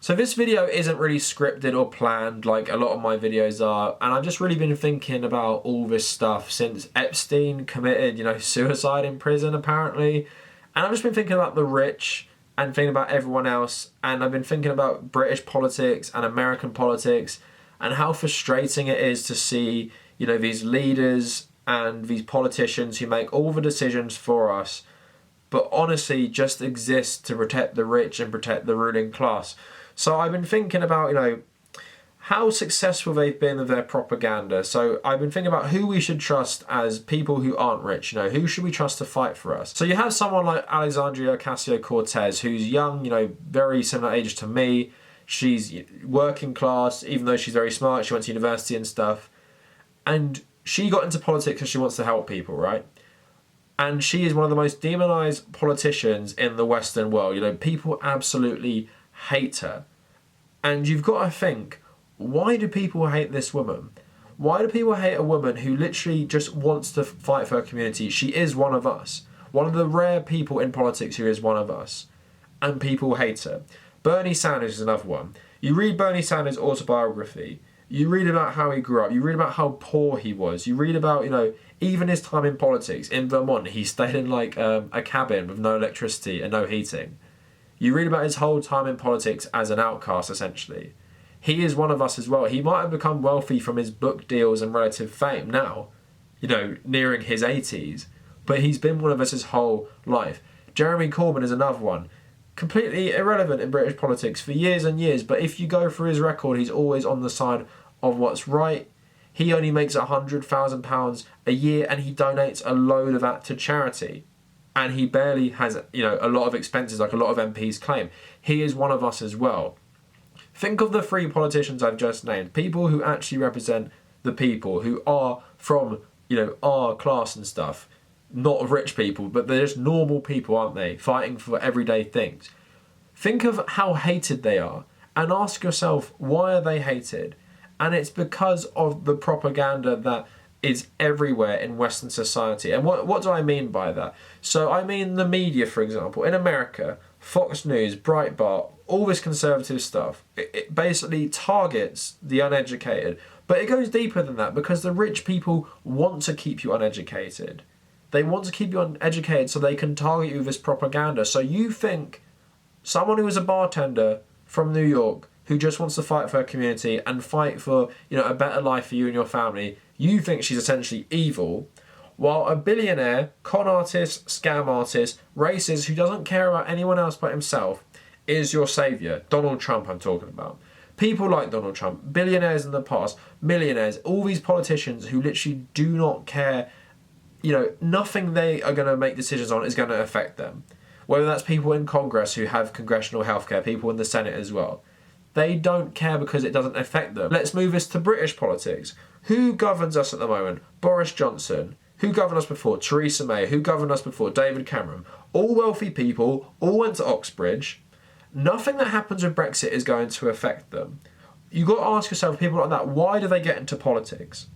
So this video isn't really scripted or planned like a lot of my videos are, and I've just really been thinking about all this stuff since Epstein committed, suicide in prison apparently. And I've just been thinking about the rich and thinking about everyone else, and I've been thinking about British politics and American politics and how frustrating it is to see, these leaders and these politicians who make all the decisions for us, but honestly just exist to protect the rich and protect the ruling class. So I've been thinking about, how successful they've been with their propaganda. So I've been thinking about who we should trust as people who aren't rich. Who should we trust to fight for us? So you have someone like Alexandria Ocasio-Cortez, who's young, very similar age to me. She's working class, even though she's very smart. She went to university and stuff. And she got into politics because she wants to help people, right? And she is one of the most demonized politicians in the Western world. People absolutely hate her. And you've got to think, why do people hate this woman? Why do people hate a woman who literally just wants to fight for her community? She is one of us. One of the rare people in politics who is one of us. And people hate her. Bernie Sanders is another one. You read Bernie Sanders' autobiography. You read about how he grew up. You read about how poor he was. You read about, even his time in politics. In Vermont, he stayed in a cabin with no electricity and no heating. You read about his whole time in politics as an outcast, essentially. He is one of us as well. He might have become wealthy from his book deals and relative fame now, nearing his 80s. But he's been one of us his whole life. Jeremy Corbyn is another one. Completely irrelevant in British politics for years and years. But if you go through his record, he's always on the side of what's right. He only makes £100,000 a year and he donates a load of that to charity. And he barely has, a lot of expenses like a lot of MPs claim. He is one of us as well. Think of the three politicians I've just named. People who actually represent the people, who are from, our class and stuff. Not rich people, but they're just normal people, aren't they? Fighting for everyday things. Think of how hated they are. And ask yourself, why are they hated? And it's because of the propaganda that is everywhere in Western society. And what do I mean by that? So I mean the media, for example. In America, Fox News, Breitbart, all this conservative stuff, it basically targets the uneducated. But it goes deeper than that because the rich people want to keep you uneducated. They want to keep you uneducated so they can target you with this propaganda. So you think someone who is a bartender from New York who just wants to fight for her community and fight for, a better life for you and your family, you think she's essentially evil, while a billionaire, con artist, scam artist, racist who doesn't care about anyone else but himself is your saviour. Donald Trump I'm talking about. People like Donald Trump, billionaires in the past, millionaires, all these politicians who literally do not care, nothing they are going to make decisions on is going to affect them. Whether that's people in Congress who have congressional healthcare, people in the Senate as well. They don't care because it doesn't affect them. Let's move this to British politics. Who governs us at the moment? Boris Johnson. Who governed us before? Theresa May. Who governed us before? David Cameron. All wealthy people, all went to Oxbridge. Nothing that happens with Brexit is going to affect them. You've got to ask yourself, people like that, why do they get into politics?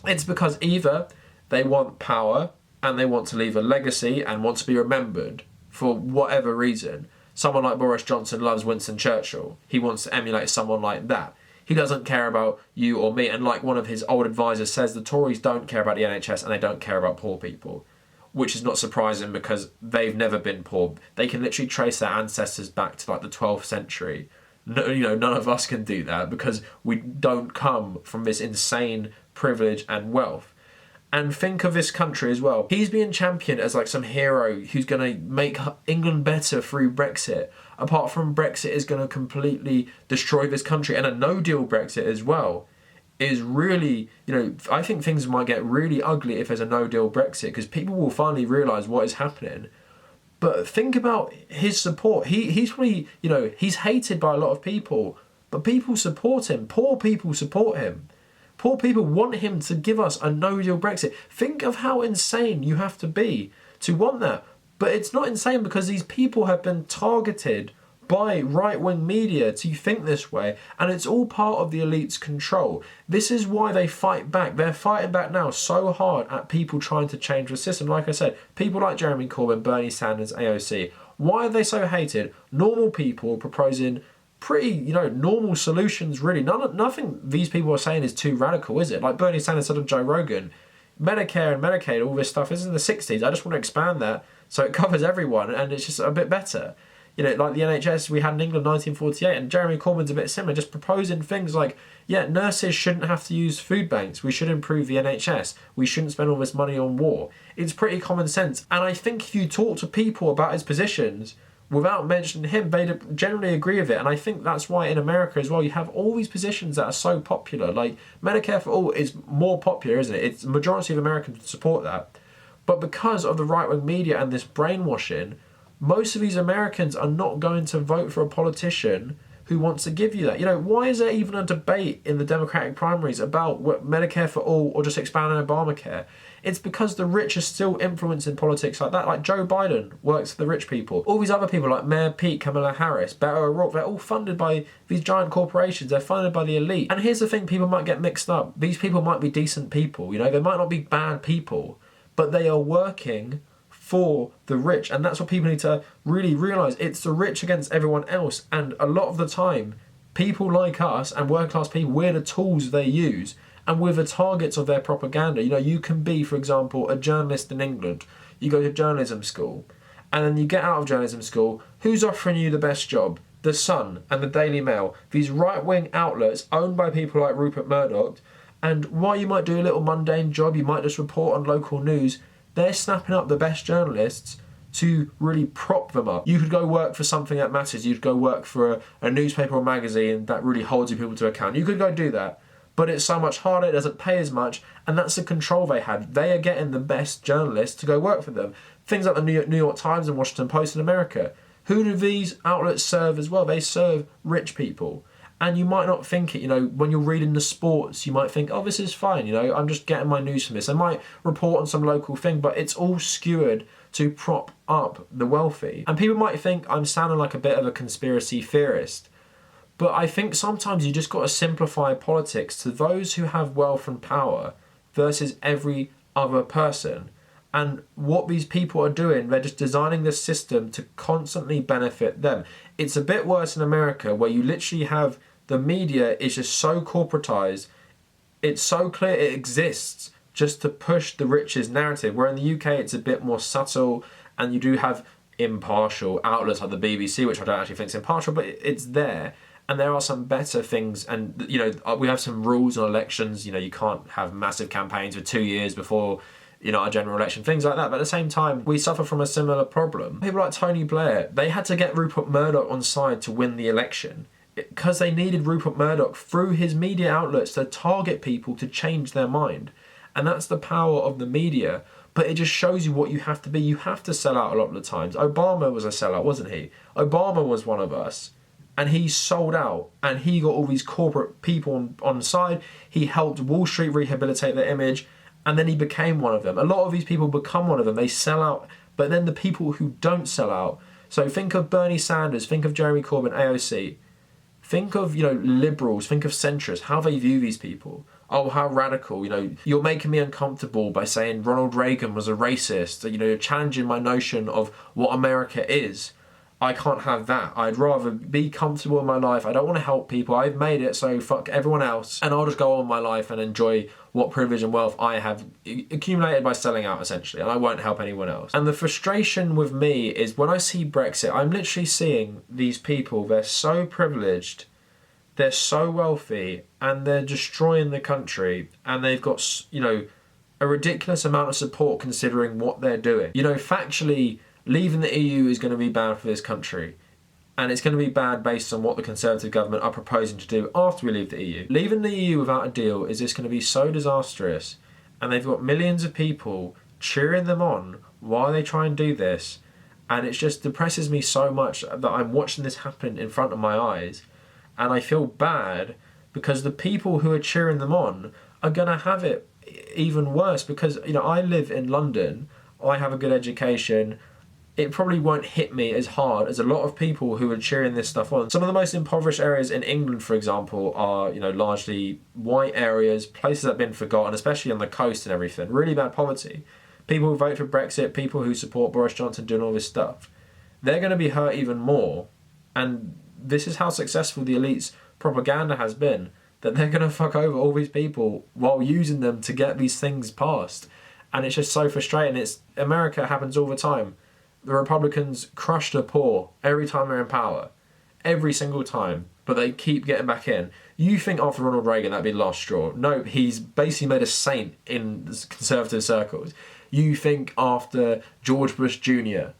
It's because either they want power and they want to leave a legacy and want to be remembered for whatever reason. Someone like Boris Johnson loves Winston Churchill. He wants to emulate someone like that. He doesn't care about you or me. And like one of his old advisors says, the Tories don't care about the NHS and they don't care about poor people. Which is not surprising because they've never been poor. They can literally trace their ancestors back to the 12th century. No, none of us can do that because we don't come from this insane privilege and wealth. And think of this country as well. He's being championed as some hero who's going to make England better through Brexit. Apart from Brexit is going to completely destroy this country. And a no-deal Brexit as well is really, I think things might get really ugly if there's a no-deal Brexit because people will finally realise what is happening. But think about his support. He's probably, he's hated by a lot of people. But people support him. Poor people support him. Poor people want him to give us a no-deal Brexit. Think of how insane you have to be to want that. But it's not insane because these people have been targeted by right-wing media to think this way, and it's all part of the elite's control. This is why they fight back. They're fighting back now so hard at people trying to change the system. Like I said, people like Jeremy Corbyn, Bernie Sanders, AOC. Why are they so hated? Normal people proposing pretty, normal solutions really. Nothing these people are saying is too radical, is it? Like Bernie Sanders said on Joe Rogan, Medicare and Medicaid, all this stuff is in the 60s. I just want to expand that so it covers everyone and it's just a bit better. Like the NHS we had in England in 1948, and Jeremy Corbyn's a bit similar, just proposing things like, nurses shouldn't have to use food banks. We should improve the NHS. We shouldn't spend all this money on war. It's pretty common sense. And I think if you talk to people about his positions, without mentioning him, they'd generally agree with it. And I think that's why in America as well, you have all these positions that are so popular. Like Medicare for All is more popular, isn't it? It's the majority of Americans support that. But because of the right-wing media and this brainwashing, most of these Americans are not going to vote for a politician who wants to give you that. Why is there even a debate in the Democratic primaries about what Medicare for All or just expanding Obamacare? It's because the rich are still influencing politics like that. Like Joe Biden works for the rich people. All these other people like Mayor Pete, Kamala Harris, Beto O'Rourke, they're all funded by these giant corporations. They're funded by the elite. And here's the thing, people might get mixed up. These people might be decent people. They might not be bad people, but they are working for the rich, and that's what people need to really realise. It's the rich against everyone else, and a lot of the time people like us and working class people, we're the tools they use and we're the targets of their propaganda. You can be, for example, a journalist in England. You go to journalism school and then you get out of journalism school. Who's offering you the best job? The Sun and the Daily Mail, these right-wing outlets owned by people like Rupert Murdoch. And while you might do a little mundane job, you might just report on local news, they're snapping up the best journalists to really prop them up. You could go work for something that matters. You'd go work for a newspaper or magazine that really holds you people to account. You could go do that, but it's so much harder, it doesn't pay as much, and that's the control they had. They are getting the best journalists to go work for them. Things like the New York Times and Washington Post in America. Who do these outlets serve as well? They serve rich people. And you might not think it, when you're reading the sports, you might think, oh, this is fine, I'm just getting my news from this. I might report on some local thing, but it's all skewered to prop up the wealthy. And people might think I'm sounding like a bit of a conspiracy theorist, but I think sometimes you just got to simplify politics to those who have wealth and power versus every other person. And what these people are doing, they're just designing this system to constantly benefit them. It's a bit worse in America, where you literally have the media is just so corporatized. It's so clear it exists just to push the rich's narrative. Where in the UK, it's a bit more subtle, and you do have impartial outlets like the BBC, which I don't actually think is impartial, but it's there. And there are some better things, and we have some rules on elections. You can't have massive campaigns for 2 years before a general election, things like that. But at the same time, we suffer from a similar problem. People like Tony Blair, they had to get Rupert Murdoch on side to win the election because they needed Rupert Murdoch through his media outlets to target people to change their mind. And that's the power of the media. But it just shows you what you have to be. You have to sell out a lot of the times. Obama was a sellout, wasn't he? Obama was one of us. And he sold out, and he got all these corporate people on side. He helped Wall Street rehabilitate their image, and then he became one of them. A lot of these people become one of them. They sell out, but then the people who don't sell out. So think of Bernie Sanders, think of Jeremy Corbyn, AOC. Think of, liberals, think of centrists, how they view these people. Oh, how radical, you're making me uncomfortable by saying Ronald Reagan was a racist. You're challenging my notion of what America is. I can't have that. I'd rather be comfortable in my life. I don't want to help people. I've made it, so fuck everyone else. And I'll just go on my life and enjoy what privilege and wealth I have accumulated by selling out, essentially. And I won't help anyone else. And the frustration with me is when I see Brexit, I'm literally seeing these people, they're so privileged, they're so wealthy, and they're destroying the country. And they've got, a ridiculous amount of support considering what they're doing. Factually, leaving the EU is going to be bad for this country, and it's going to be bad based on what the Conservative government are proposing to do after we leave the EU. Leaving the EU without a deal is just going to be so disastrous, and they've got millions of people cheering them on while they try and do this, and it just depresses me so much that I'm watching this happen in front of my eyes, and I feel bad because the people who are cheering them on are going to have it even worse because, I live in London, I have a good education. It probably won't hit me as hard as a lot of people who are cheering this stuff on. Some of the most impoverished areas in England, for example, are, largely white areas, places that have been forgotten, especially on the coast and everything. Really bad poverty. People who vote for Brexit, people who support Boris Johnson doing all this stuff, they're going to be hurt even more. And this is how successful the elite's propaganda has been, that they're going to fuck over all these people while using them to get these things passed. And it's just so frustrating. America happens all the time. The Republicans crush the poor every time they're in power. Every single time. But they keep getting back in. You think after Ronald Reagan that'd be the last straw. No, he's basically made a saint in conservative circles. You think after George Bush Jr.,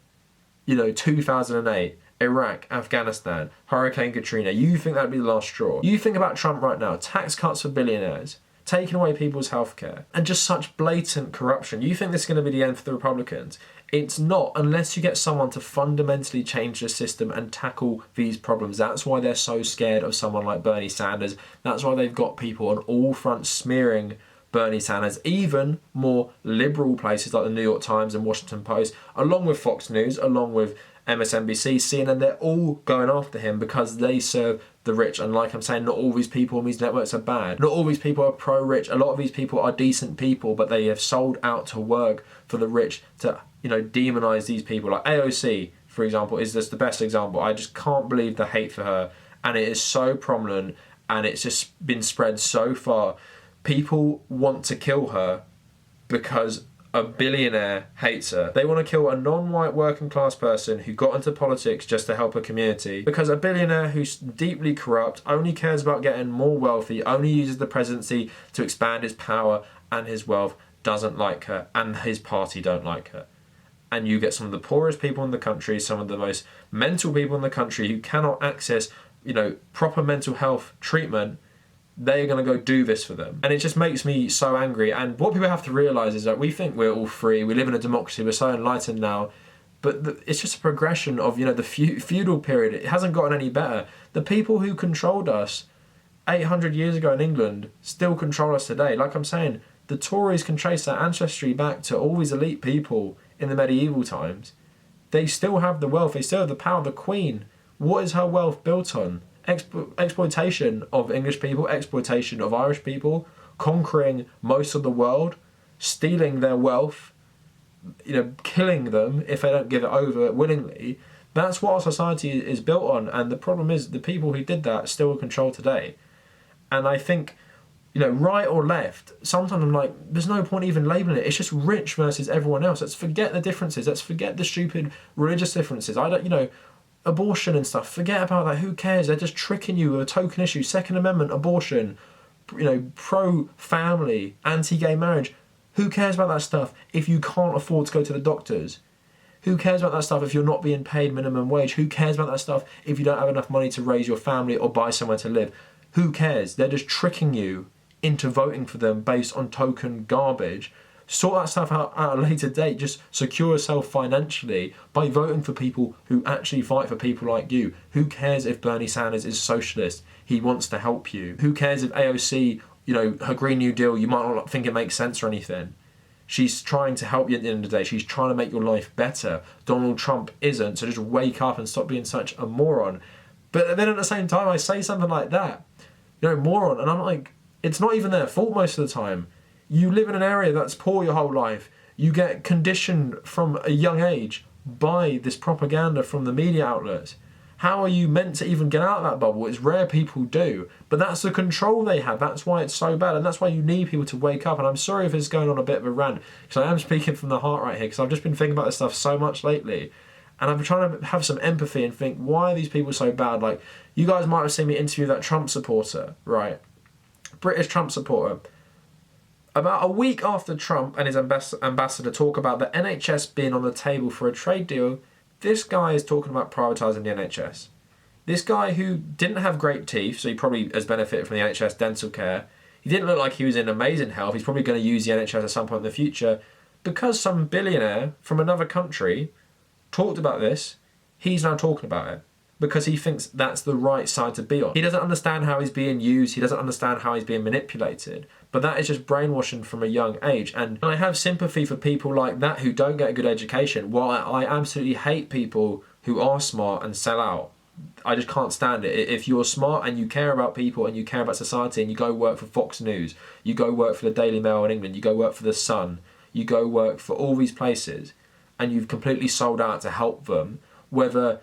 2008, Iraq, Afghanistan, Hurricane Katrina, you think that'd be the last straw. You think about Trump right now, tax cuts for billionaires, taking away people's healthcare, and just such blatant corruption. You think this is going to be the end for the Republicans. It's not, unless you get someone to fundamentally change the system and tackle these problems. That's why they're so scared of someone like Bernie Sanders. That's why they've got people on all fronts smearing Bernie Sanders. Even more liberal places like the New York Times and Washington Post, along with Fox News, along with MSNBC, CNN, they're all going after him because they serve the rich. And like I'm saying, not all these people on these networks are bad. Not all these people are pro-rich. A lot of these people are decent people, but they have sold out to work for the rich to, demonize these people. Like AOC, for example, is just the best example. I just can't believe the hate for her. And it is so prominent and it's just been spread so far. People want to kill her because a billionaire hates her. They want to kill a non-white working class person who got into politics just to help a community because a billionaire who's deeply corrupt, only cares about getting more wealthy, only uses the presidency to expand his power and his wealth, doesn't like her, and his party don't like her. And you get some of the poorest people in the country, some of the most mental people in the country who cannot access, proper mental health treatment. They're going to go do this for them. And it just makes me so angry. And what people have to realise is that we think we're all free, we live in a democracy, we're so enlightened now, but it's just a progression of, the feudal period. It hasn't gotten any better. The people who controlled us 800 years ago in England still control us today. Like I'm saying, the Tories can trace their ancestry back to all these elite people in the medieval times. They still have the wealth, they still have the power. The Queen, what is her wealth built on? Exploitation of English people, exploitation of Irish people, conquering most of the world, stealing their wealth, killing them if they don't give it over willingly. That's what our society is built on, and the problem is the people who did that still control today. And I think, right or left, sometimes I'm like, there's no point even labelling it. It's just rich versus everyone else. Let's forget the differences. Let's forget the stupid religious differences. Abortion and stuff, forget about that. Who cares? They're just tricking you with a token issue. Second Amendment, abortion, pro-family, anti-gay marriage. Who cares about that stuff if you can't afford to go to the doctors? Who cares about that stuff if you're not being paid minimum wage? Who cares about that stuff if you don't have enough money to raise your family or buy somewhere to live? Who cares? They're just tricking you into voting for them based on token garbage. Sort that stuff out at a later date. Just secure yourself financially by voting for people who actually fight for people like you. Who cares if Bernie Sanders is socialist? He wants to help you. Who cares if AOC, her Green New Deal, you might not think it makes sense or anything. She's trying to help you at the end of the day. She's trying to make your life better. Donald Trump isn't, so just wake up and stop being such a moron. But then at the same time, I say something like that, moron, and I'm like, it's not even their fault most of the time. You live in an area that's poor your whole life. You get conditioned from a young age by this propaganda from the media outlets. How are you meant to even get out of that bubble? It's rare people do. But that's the control they have. That's why it's so bad. And that's why you need people to wake up. And I'm sorry if it's going on a bit of a rant, because I am speaking from the heart right here, because I've just been thinking about this stuff so much lately. And I'm trying to have some empathy and think, why are these people so bad? Like, you guys might have seen me interview that Trump supporter, right? British Trump supporter. About a week after Trump and his ambassador talk about the NHS being on the table for a trade deal, this guy is talking about privatising the NHS. This guy who didn't have great teeth, so he probably has benefited from the NHS dental care. He didn't look like he was in amazing health. He's probably going to use the NHS at some point in the future. Because some billionaire from another country talked about this, he's now talking about it. Because he thinks that's the right side to be on. He doesn't understand how he's being used. He doesn't understand how he's being manipulated. But that is just brainwashing from a young age. And I have sympathy for people like that who don't get a good education. While I absolutely hate people who are smart and sell out. I just can't stand it. If you're smart and you care about people and you care about society and you go work for Fox News, you go work for the Daily Mail in England, you go work for The Sun, you go work for all these places, and you've completely sold out to help them, whether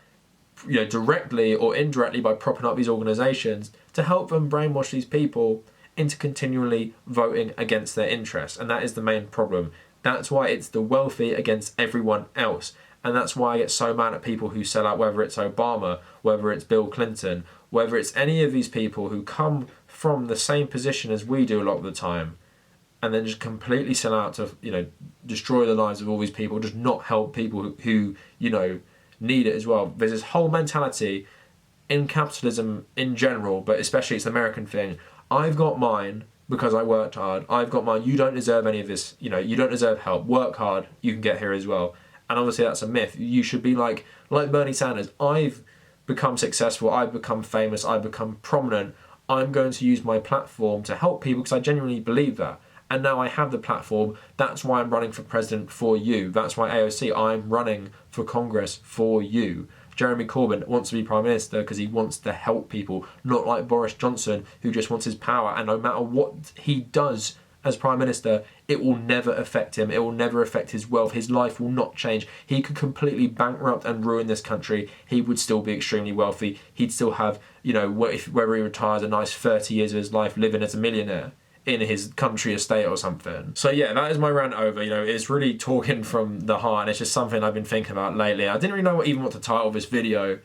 directly or indirectly by propping up these organisations to help them brainwash these people into continually voting against their interests. And that is the main problem. That's why it's the wealthy against everyone else. And that's why I get so mad at people who sell out, whether it's Obama, whether it's Bill Clinton, whether it's any of these people who come from the same position as we do a lot of the time, and then just completely sell out to, destroy the lives of all these people, just not help people who need it as well. There's this whole mentality in capitalism in general, but especially it's an American thing. I've got mine because I worked hard. I've got mine. You don't deserve any of this. You don't deserve help. Work hard. You can get here as well. And obviously that's a myth. You should be like Bernie Sanders. I've become successful. I've become famous. I've become prominent. I'm going to use my platform to help people because I genuinely believe that. And now I have the platform. That's why I'm running for president for you. That's why AOC, I'm running for Congress for you. Jeremy Corbyn wants to be Prime Minister because he wants to help people, not like Boris Johnson, who just wants his power. And no matter what he does as Prime Minister, it will never affect him. It will never affect his wealth. His life will not change. He could completely bankrupt and ruin this country. He would still be extremely wealthy. He'd still have, whether he retires, a nice 30 years of his life living as a millionaire in his country estate or something. So yeah, that is my rant over. It's really talking from the heart, and it's just something I've been thinking about lately. I didn't really know what to title this video.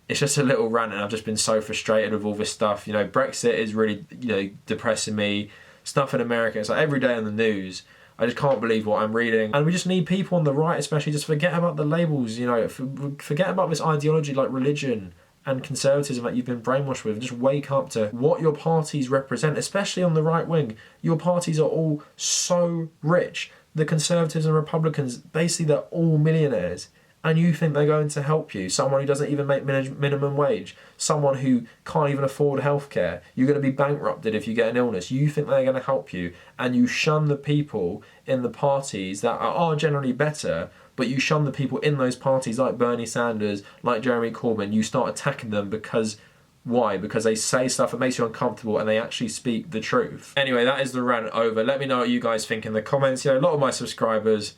It's just a little rant, and I've just been so frustrated with all this stuff. Brexit is really, depressing me. Stuff in America, it's like every day on the news. I just can't believe what I'm reading. And we just need people on the right, especially, just forget about the labels, forget about this ideology like religion and conservatism that you've been brainwashed with. Just wake up to what your parties represent, especially on the right wing. Your parties are all so rich. The Conservatives and Republicans, basically they're all millionaires. And you think they're going to help you. Someone who doesn't even make minimum wage. Someone who can't even afford healthcare. You're going to be bankrupted if you get an illness. You think they're going to help you. And you shun the people in the parties that are generally better, but you shun the people in those parties like Bernie Sanders, like Jeremy Corbyn. You start attacking them because... Why? Because they say stuff that makes you uncomfortable and they actually speak the truth. Anyway, that is the rant over. Let me know what you guys think in the comments. A lot of my subscribers...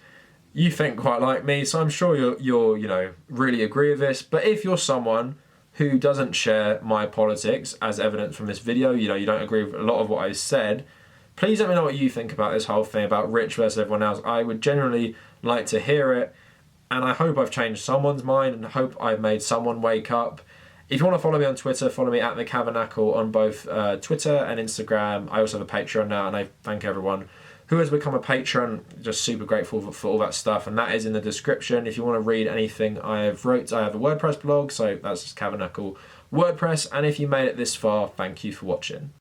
You think quite like me, so I'm sure you'll really agree with this. But if you're someone who doesn't share my politics, as evident from this video, you don't agree with a lot of what I said, please let me know what you think about this whole thing about rich versus everyone else. I would genuinely like to hear it, and I hope I've changed someone's mind and hope I've made someone wake up. If you want to follow me on Twitter, follow me at The Tabernacle on both Twitter and Instagram. I also have a Patreon now, and I thank everyone who has become a patron. Just super grateful for all that stuff, and that is in the description. If you want to read anything I have wrote, I have a WordPress blog, so that's just Tabernacle WordPress. And if you made it this far, thank you for watching.